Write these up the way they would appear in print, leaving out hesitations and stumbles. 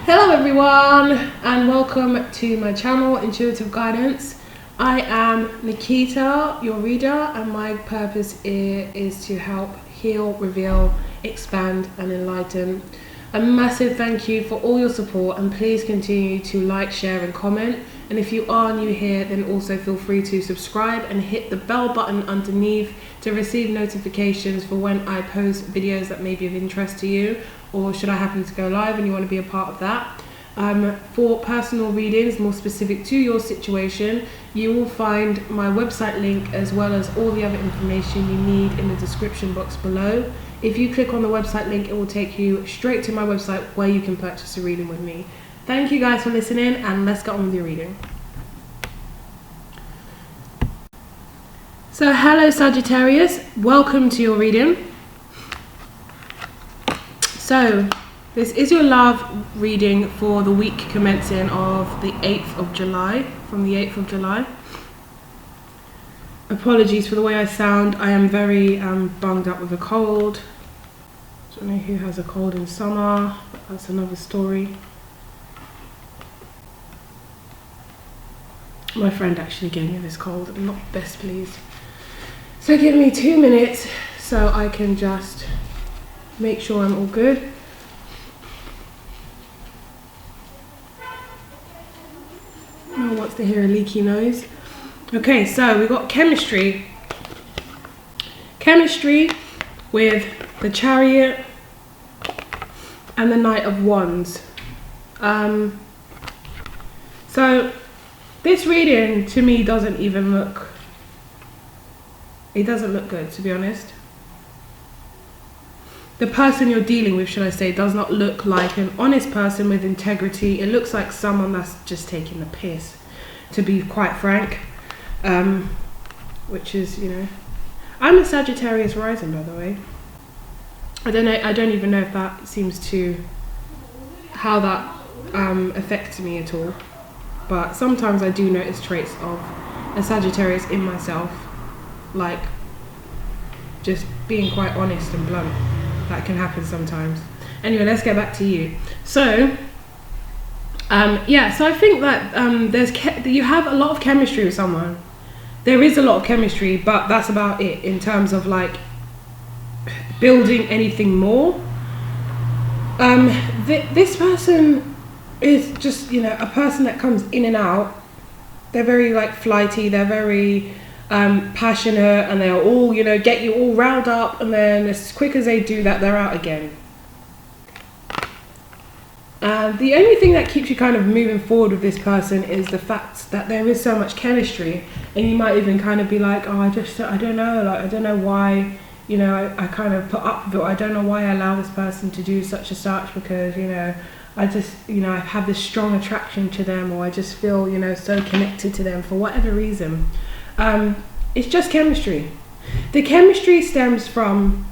Hello everyone and welcome to my channel Intuitive Guidance. I am Nikita, your reader, and my purpose is to help heal, reveal, expand and enlighten. A massive thank you for all your support, and please continue to like, share and comment. And if you are new here, then also feel free to subscribe and hit the bell button underneath to receive notifications for when I post videos that may be of interest to you, or should I happen to go live and you want to be a part of that. For personal readings more specific to your situation, you will find my website link as well as all the other information you need in the description box below. If you click on the website link, it will take you straight to my website where you can purchase a reading with me. Thank you guys for listening, and let's get on with your reading. So hello Sagittarius, welcome to your reading. So this is your love reading for the week commencing of the 8th of July, from the 8th of July. Apologies for the way I sound. I am very bunged up with a cold. I don't know who has a cold in summer, but that's another story. My friend actually gave me this cold. I'm not best pleased. So give me 2 minutes so I can just make sure I'm all good. No one wants to hear a leaky nose. Okay, so we've got chemistry. Chemistry with the Chariot and the Knight of Wands. So this reading to me doesn't even look, it doesn't look good, to be honest. The person you're dealing with, should I say, does not look like an honest person with integrity. It looks like someone that's just taking the piss, to be quite frank. Which is, you know, I'm a Sagittarius rising, by the way. I don't even know if that seems to, how that affects me at all. But sometimes I do notice traits of a Sagittarius in myself, like just being quite honest and blunt. That can happen sometimes. Anyway, let's get back to you. So, yeah, so I think that you have a lot of chemistry with someone. There is a lot of chemistry, but that's about it in terms of like building anything more. This person is just, you know, a person that comes in and out. They're very like flighty, they're very passionate, and they'll all, you know, get you all riled up, and then as quick as they do that, they're out again. The only thing that keeps you kind of moving forward with this person is the fact that there is so much chemistry, and you might even kind of be like, oh, I don't know, like, I don't know why, you know, I kind of put up with it. I don't know why I allow this person to do such and such, because, you know, I just, you know, I have this strong attraction to them, or I just feel, you know, so connected to them for whatever reason. It's just chemistry. The chemistry stems from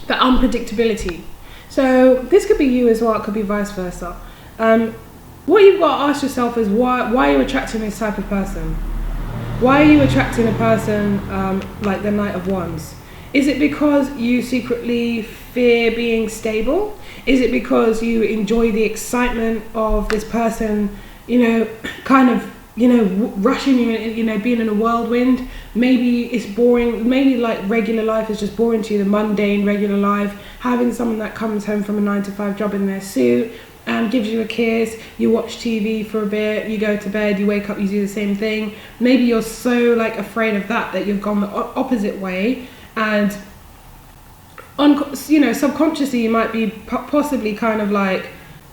the unpredictability. So this could be you as well, it could be vice versa. What you've got to ask yourself is why are you attracting this type of person? Why are you attracting a person like the Knight of Wands? Is it because you secretly fear being stable? Is it because you enjoy the excitement of this person, you know, kind of, you know, rushing you, you know, being in a whirlwind? Maybe it's boring, maybe like regular life is just boring to you, the mundane regular life. Having someone that comes home from a 9-to-5 job in their suit and gives you a kiss, you watch TV for a bit, you go to bed, you wake up, you do the same thing. Maybe you're so like afraid of that you've gone the opposite way, and you know, subconsciously you might be possibly kind of like,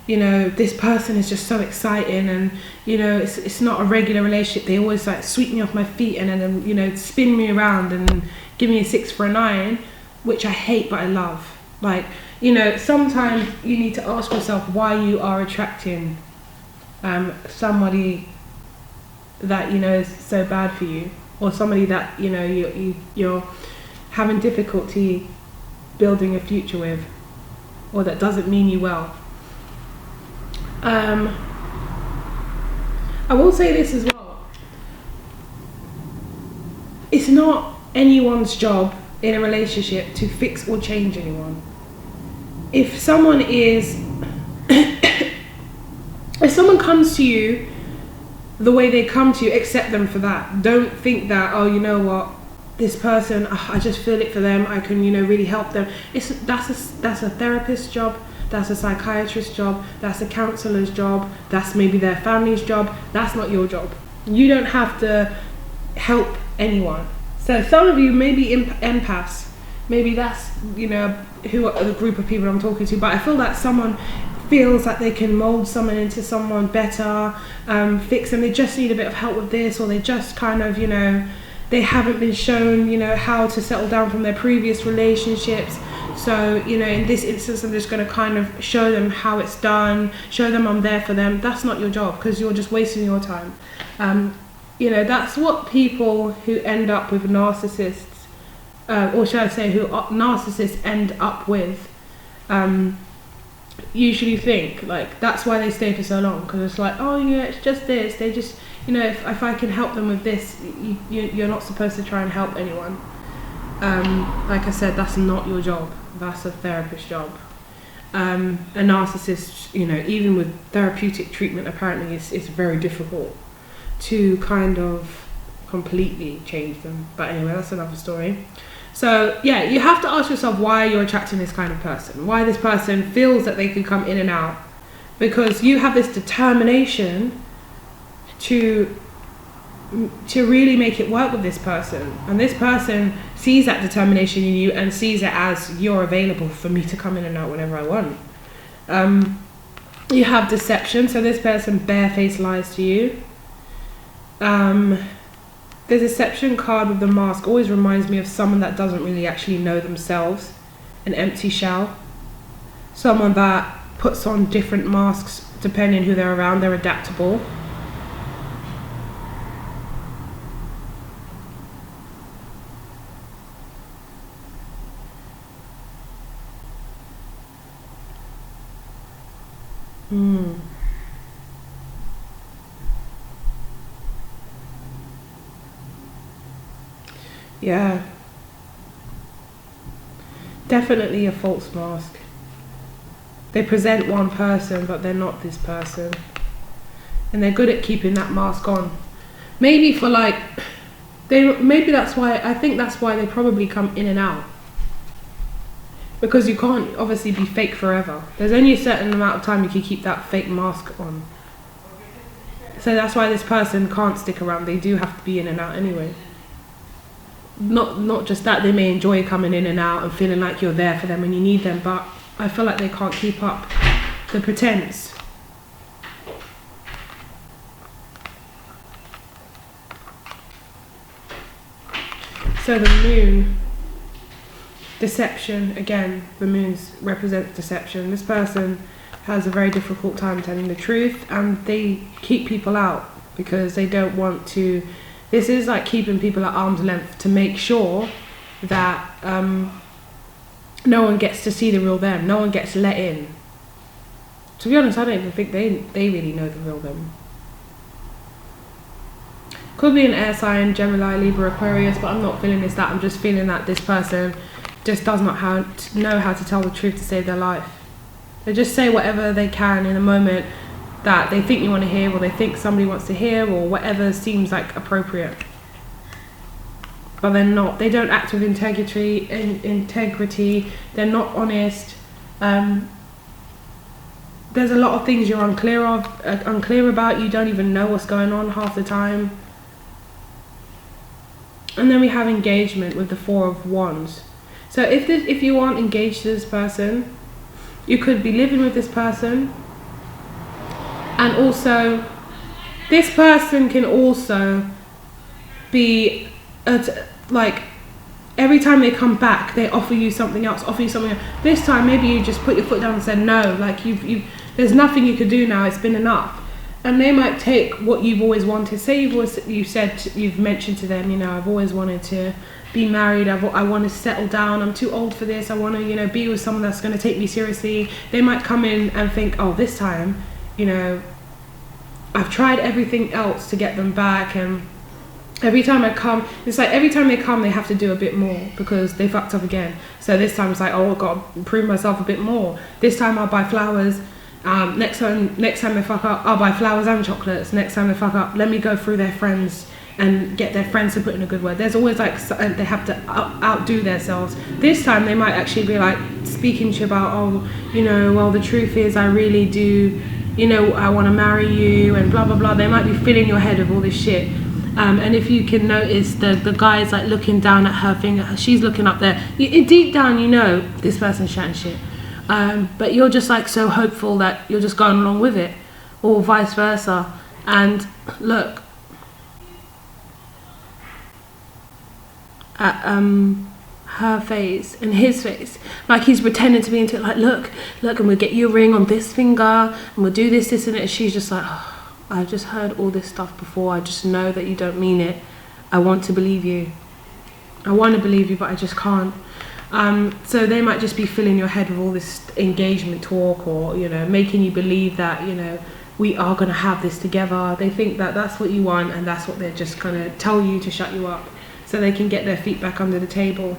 you know, this person is just so exciting, and, you know, it's not a regular relationship. They always like sweep me off my feet and then, you know, spin me around and give me a 6 for a 9, which I hate but I love. Like, you know, sometimes you need to ask yourself why you are attracting somebody that, you know, is so bad for you, or somebody that, you know, you're having difficulty building a future with, or that doesn't mean you well. I will say this as well. It's not anyone's job in a relationship to fix or change anyone. If someone is if someone comes to you the way they come to you, accept them for that. Don't think that, oh, you know what, this person, I just feel it for them, I can, really help them. That's a therapist's job, that's a psychiatrist's job, that's a counsellor's job, that's maybe their family's job. That's not your job. You don't have to help anyone. So some of you may be empaths, maybe that's, who are the group of people I'm talking to, but I feel that someone feels like they can mold someone into someone better, fix them. They just need a bit of help with this, or they just kind of, they haven't been shown, how to settle down from their previous relationships. So, in this instance, I'm just going to kind of show them how it's done, show them I'm there for them. That's not your job, because you're just wasting your time. That's what people who end up with narcissists, or should I say, who narcissists end up with, usually think. Like, that's why they stay for so long, because it's like, oh yeah, it's just this. They just, if I can help them with this, you're not supposed to try and help anyone. Like I said, that's not your job. That's a therapist's job. A narcissist, even with therapeutic treatment, apparently it's very difficult to kind of completely change them. But anyway, that's another story. So yeah, you have to ask yourself why you're attracting this kind of person, why this person feels that they can come in and out, because you have this determination to really make it work with this person, and this person sees that determination in you and sees it as, you're available for me to come in and out whenever I want. You have deception, so this person barefaced lies to you. The deception card with the mask always reminds me of someone that doesn't really actually know themselves, an empty shell, someone that puts on different masks depending who they're around. They're adaptable. Yeah, definitely a false mask. They present one person, but they're not this person, and they're good at keeping that mask on. Maybe for maybe that's why, I think that's why they probably come in and out, because you can't obviously be fake forever. There's only a certain amount of time you can keep that fake mask on. So that's why this person can't stick around. They do have to be in and out anyway. Not just that, they may enjoy coming in and out and feeling like you're there for them when you need them, but I feel like they can't keep up the pretense. So the moon, deception, again, the moon represents deception. This person has a very difficult time telling the truth, and they keep people out because they don't want to. This is like keeping people at arm's length to make sure that no one gets to see the real them, no one gets let in. To be honest, I don't even think they really know the real them. Could be an air sign, Gemini, Libra, Aquarius, but I'm not feeling this, that. I'm just feeling that this person just does not know how to tell the truth to save their life. They just say whatever they can in a moment that they think you want to hear, or they think somebody wants to hear, or whatever seems like appropriate. But they're not. They don't act with integrity. They're not honest. There's a lot of things you're unclear about. You don't even know what's going on half the time. And then we have engagement with the Four of Wands. So if you aren't engaged to this person, you could be living with this person. And also, this person can also be, every time they come back, they offer you something else, This time, maybe you just put your foot down and said no, like there's nothing you could do now, it's been enough. And they might take what you've always wanted. Say you've mentioned to them, I've always wanted to be married, I want to settle down, I'm too old for this, I want to, be with someone that's going to take me seriously. They might come in and think, oh, this time, I've tried everything else to get them back, and every time I come, it's like every time they come, they have to do a bit more because they fucked up again. So this time it's like, oh, I've got to prove myself a bit more. This time I'll buy flowers, Next time they fuck up, I'll buy flowers and chocolates. Next time they fuck up, let me go through their friends and get their friends to put in a good word. There's always like, they have to outdo themselves. This time they might actually be like speaking to you about, oh, you know, well, the truth is I really do, you know, I want to marry you and blah, blah, blah. They might be filling your head with all this shit. And if you can notice the guy's like looking down at her finger, she's looking up there. Deep down, you know, this person's chatting shit. But you're just like so hopeful that you're just going along with it, or vice versa. And look at her face and his face, like he's pretending to be into it, like look, and we'll get you a ring on this finger and we'll do this and it. She's just like, oh, I've just heard all this stuff before. I just know that you don't mean it. I want to believe you. I want to believe you, but I just can't. So they might just be filling your head with all this engagement talk, or, you know, making you believe that, you know, we are going to have this together. They think that that's what you want, and that's what they're just going to tell you to shut you up so they can get their feet back under the table.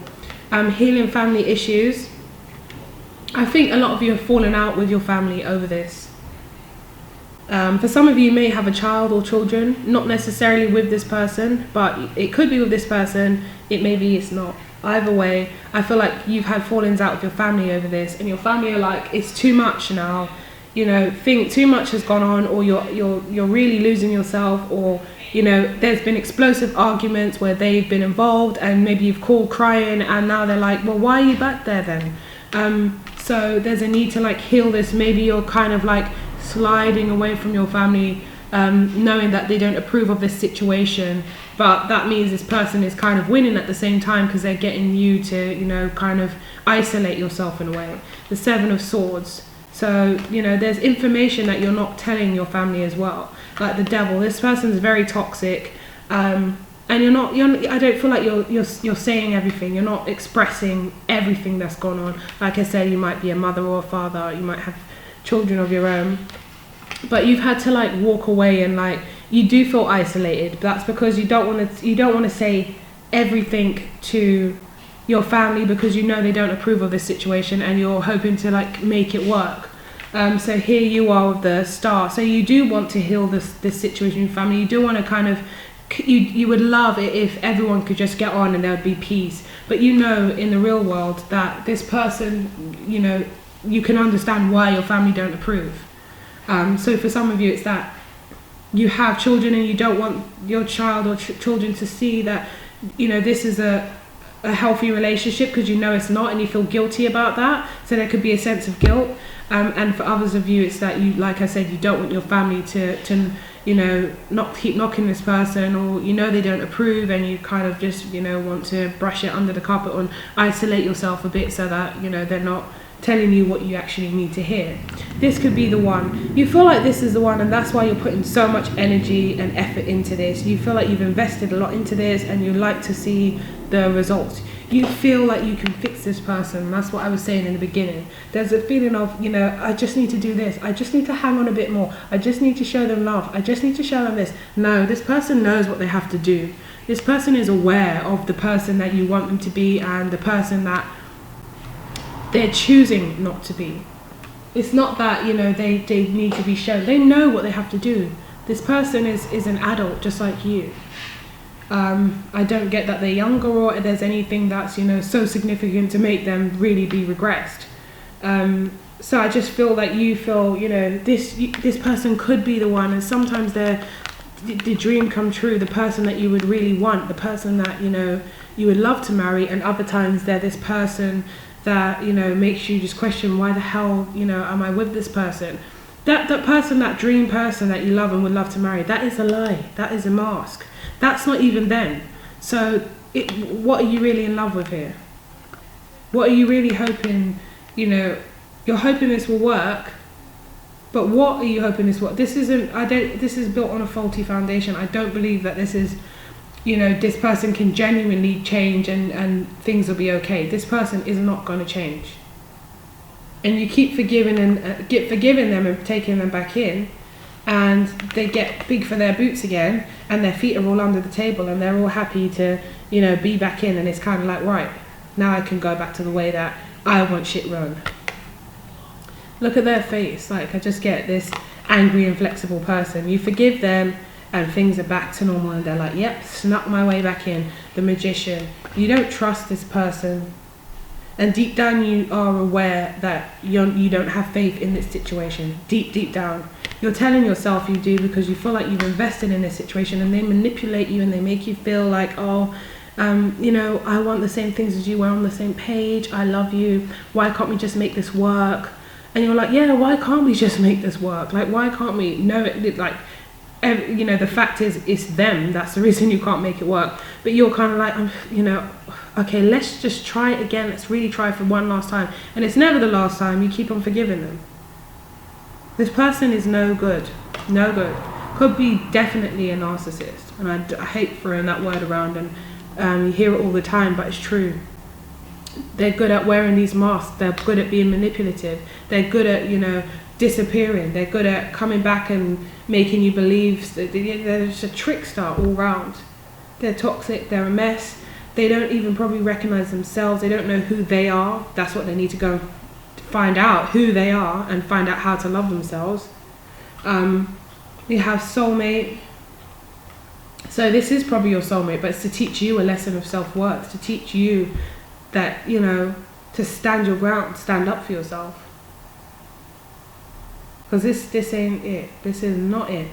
Healing family issues. I think a lot of you have fallen out with your family over this. For some of you may have a child or children, not necessarily with this person, but it could be with this person, it maybe it's not. Either way, I feel like you've had fallings out with your family over this, and your family are like, it's too much now, you know, think too much has gone on, or you're really losing yourself, or, you know, there's been explosive arguments where they've been involved, and maybe you've called crying, and now they're like, well, why are you back there then? So there's a need to like heal this. Maybe you're kind of like sliding away from your family, knowing that they don't approve of this situation, but that means this person is kind of winning at the same time because they're getting you to, you know, kind of isolate yourself in a way. The Seven of Swords. So, you know, there's information that you're not telling your family as well. Like the Devil, this person's very toxic, and I don't feel like you're saying everything. You're not expressing everything that's gone on. Like I said, you might be a mother or a father, you might have children of your own, but you've had to like walk away, and like you do feel isolated. But that's because you don't want to say everything to your family, because you know they don't approve of this situation, and you're hoping to like make it work. So here you are with the Star. So you do want to heal this situation with family. You do want to kind of, you would love it if everyone could just get on and there would be peace. But you know in the real world that this person, you know, you can understand why your family don't approve. So for some of you, it's that you have children and you don't want your child or children to see that, you know, this is a healthy relationship, because you know it's not, and you feel guilty about that. So there could be a sense of guilt. And for others of you, it's that you, like I said, you don't want your family to you know, not keep knocking this person, or you know they don't approve, and you kind of just, you know, want to brush it under the carpet and isolate yourself a bit so that, you know, they're not telling you what you actually need to hear. This could be the one. You feel like this is the one, and that's why you're putting so much energy and effort into this. You feel like you've invested a lot into this, and you like to see the results. You feel like you can fix this person. That's what I was saying in the beginning. There's a feeling of, you know, I just need to do this. I just need to hang on a bit more. I just need to show them love. I just need to show them this. No, this person knows what they have to do. This person is aware of the person that you want them to be, and the person that they're choosing not to be. It's not that, you know, they need to be shown. They know what they have to do. This person is an adult just like you. I don't get that they're younger, or there's anything that's, you know, so significant to make them really be regressed. So I just feel that you feel, you know, this person could be the one, and sometimes they're the dream come true, the person that you would really want, the person that, you know, you would love to marry, and other times they're this person that, you know, makes you just question, why the hell, you know, am I with this person? That person, that dream person that you love and would love to marry, that is a lie. That is a mask. That's not even them. So what are you really in love with here? What are you really hoping, you know, you're hoping this will work, but what are you hoping this will work? This is built on a faulty foundation. I don't believe that this is, you know, this person can genuinely change and things will be okay. This person is not going to change. And you keep forgiving them and taking them back in, and they get big for their boots again, and their feet are all under the table, and they're all happy to, you know, be back in, and it's kind of like, right, now I can go back to the way that I want shit run. Look at their face. Like, I just get this angry, inflexible person. You forgive them and things are back to normal and they're like, yep, snuck my way back in. The magician. You don't trust this person. And deep down you are aware that you don't have faith in this situation. Deep down. You're telling yourself you do because you feel like you've invested in this situation, and they manipulate you and they make you feel like, oh, you know, I want the same things as you, we're on the same page, I love you, why can't we just make this work? And you're like, yeah, why can't we just make this work? Like, why can't we? No, you know, the fact is, it's them. That's the reason you can't make it work. But you're kind of like, you know, okay, let's just try it again. Let's really try for one last time. And it's never the last time. You keep on forgiving them. This person is no good. No good. Could be definitely a narcissist. And I hate throwing that word around, and you hear it all the time, but it's true. They're good at wearing these masks. They're good at being manipulative. They're good at, you know, disappearing. They're good at coming back and making you believe that they're just a trickster all round. They're toxic. They're a mess. They don't even probably recognize themselves. They don't know who they are. That's what they need to go and find out, who they are, and find out how to love themselves. You have soulmate. So this is probably your soulmate, but it's to teach you a lesson of self-worth, to teach you that, you know, to stand your ground, stand up for yourself. Because this ain't it. This is not it.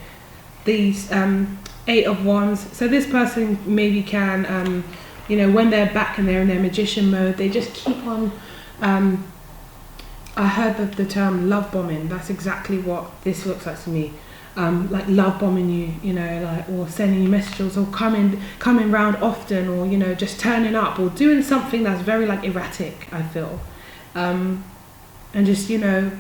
These 8 of Wands. So this person maybe can, you know, when they're back and they're in their magician mode, they just keep on. I heard the term love bombing. That's exactly what this looks like to me. Like love bombing you, you know, like, or sending you messages, or coming round often, or, you know, just turning up, or doing something that's very like erratic, I feel, and just, you know,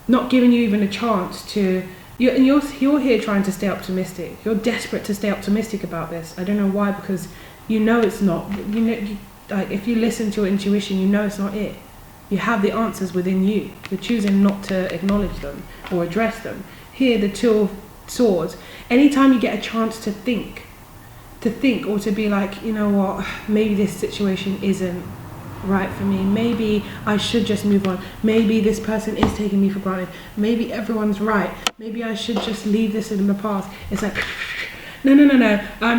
not giving you even a chance to. You're here trying to stay optimistic. You're desperate to stay optimistic about this. I don't know why, because you know it's not. You know, like, if you listen to your intuition, you know it's not it. You have the answers within you. You're choosing not to acknowledge them or address them. Here, the 2 of Swords. Anytime you get a chance to think, or to be like, you know what, maybe this situation isn't right for me. Maybe I should just move on. Maybe this person is taking me for granted. Maybe everyone's right. Maybe I should just leave this in the past. It's like, no.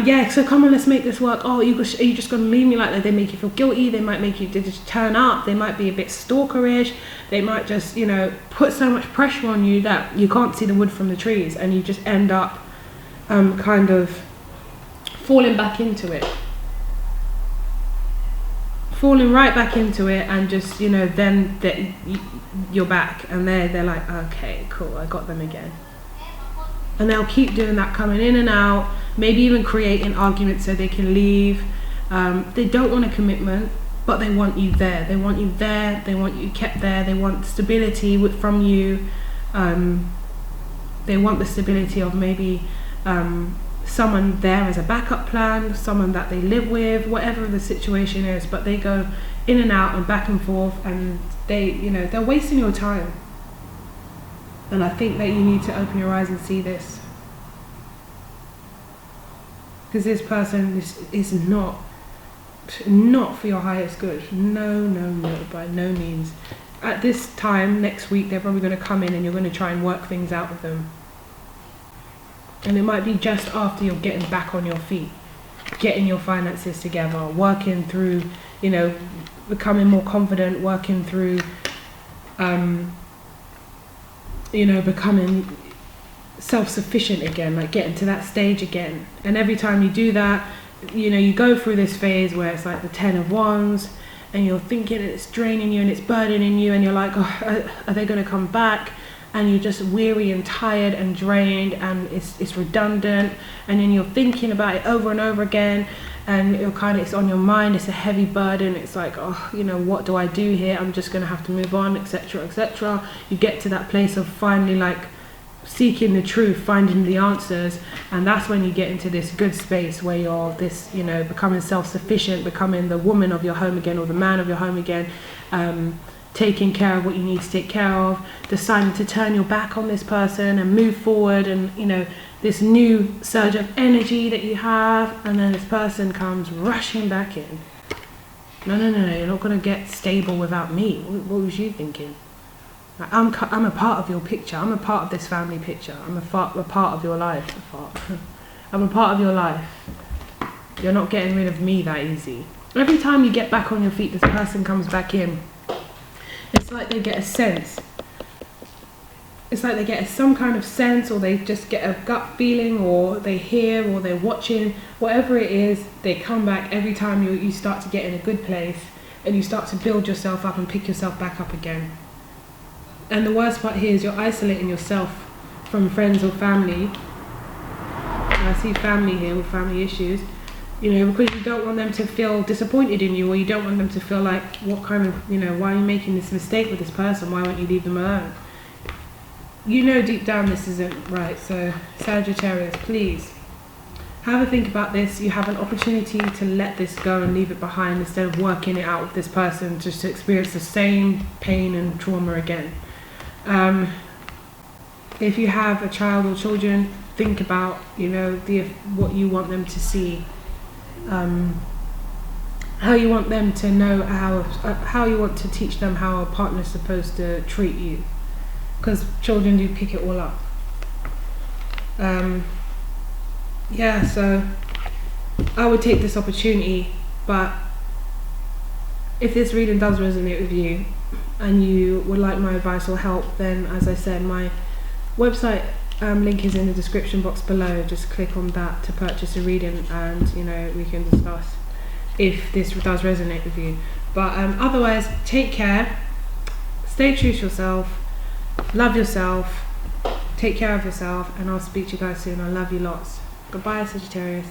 Yeah, so come on, let's make this work. Oh, are you just going to leave me like that? They make you feel guilty. They might make you just turn up. They might be a bit stalkerish. They might just, you know, put so much pressure on you that you can't see the wood from the trees, and you just end up kind of falling back into it. Falling right back into it, and just, you know, then you're back, and they're like, okay, cool, I got them again. And they'll keep doing that, coming in and out, maybe even creating arguments so they can leave. They don't want a commitment, but they want you there. They want you there. They want you kept there. They want stability from you. They want the stability of maybe someone there as a backup plan, someone that they live with, whatever the situation is. But they go in and out and back and forth, and they're wasting your time. And I think that you need to open your eyes and see this. Because this person is not for your highest good. No, by no means. At this time, next week, they're probably going to come in and you're going to try and work things out with them. And it might be just after you're getting back on your feet, getting your finances together, working through, you know, becoming more confident, working through, you know, becoming self-sufficient again, like getting to that stage again. And every time you do that, you know, you go through this phase where it's like the 10 of Wands, and you're thinking it's draining you and it's burdening you, and you're like, oh, are they going to come back? And you're just weary and tired and drained, and it's redundant, and then you're thinking about it over and over again, and it's on your mind, it's a heavy burden. It's like, oh, you know, what do I do here? I'm just going to have to move on, etc., etc. You get to that place of finally like seeking the truth, finding the answers, and that's when you get into this good space where you're this, you know, becoming self-sufficient, becoming the woman of your home again, or the man of your home again, taking care of what you need to take care of, deciding to turn your back on this person and move forward, and, you know, this new surge of energy that you have, and then this person comes rushing back in. No, you're not going to get stable without me. What was you thinking? Like, I'm a part of your picture. I'm a part of this family picture. I'm a part of your life. I'm a part of your life. You're not getting rid of me that easy. Every time you get back on your feet, this person comes back in. It's like they get a sense. It's like they get some kind of sense, or they just get a gut feeling, or they hear, or they're watching. Whatever it is, they come back every time you start to get in a good place, and you start to build yourself up and pick yourself back up again. And the worst part here is you're isolating yourself from friends or family. And I see family here with family issues, because you don't want them to feel disappointed in you, or you don't want them to feel like, what kind of, why are you making this mistake with this person? Why won't you leave them alone? Deep down this isn't right. So Sagittarius, please have a think about this. You have an opportunity to let this go and leave it behind, instead of working it out with this person just to experience the same pain and trauma again. If you have a child or children, think about what you want them to see, how you want them to know, how you want to teach them how a partner's supposed to treat you, because children do pick it all up. So I would take this opportunity, but if this reading does resonate with you and you would like my advice or help, then as I said, my website link is in the description box below. Just click on that to purchase a reading, and we can discuss if this does resonate with you. But otherwise, take care, stay true to yourself, love yourself, take care of yourself, and I'll speak to you guys soon. I love you lots. Goodbye, Sagittarius.